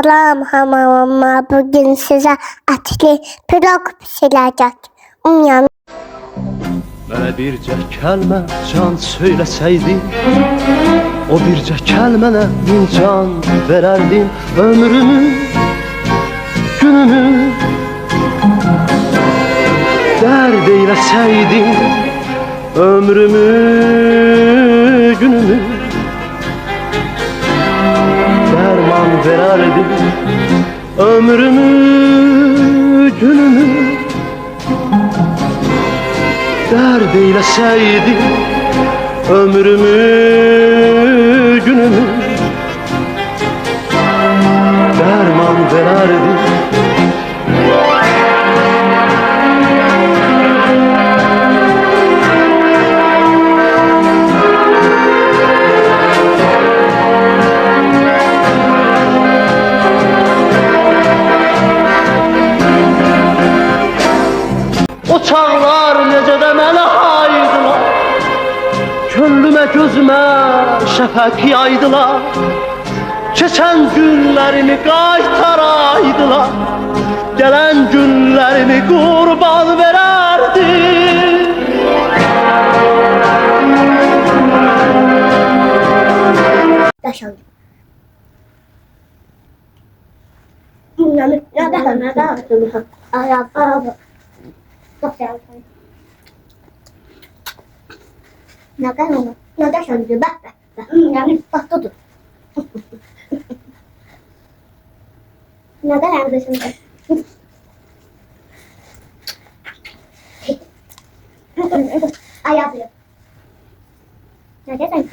Salam hamama, bugün size etli pirog pişirəcək. Umyan. Mənə bircə kəlmə can söyləsəydin, o bircə kəlmənə min can verərdim. Ömrümü, günümü dərd eyləsəydin, ömrümü, günümü dərman verərdim. Ömrümü, günümü dərd eyləsəydin, ömrümü, günümü dərman verərdim. O çağlar necə də mənə haydılar, könlümə gözümə şəfəq yaydılar. Keçən günlərimi qaytaraydılar, gələn günlərimi qurban verərdim. Daşan. Nada. Araba. Nada şöyle bak. Yani bak dur. Nada nerede şimdi? Ayağı. Nada sen?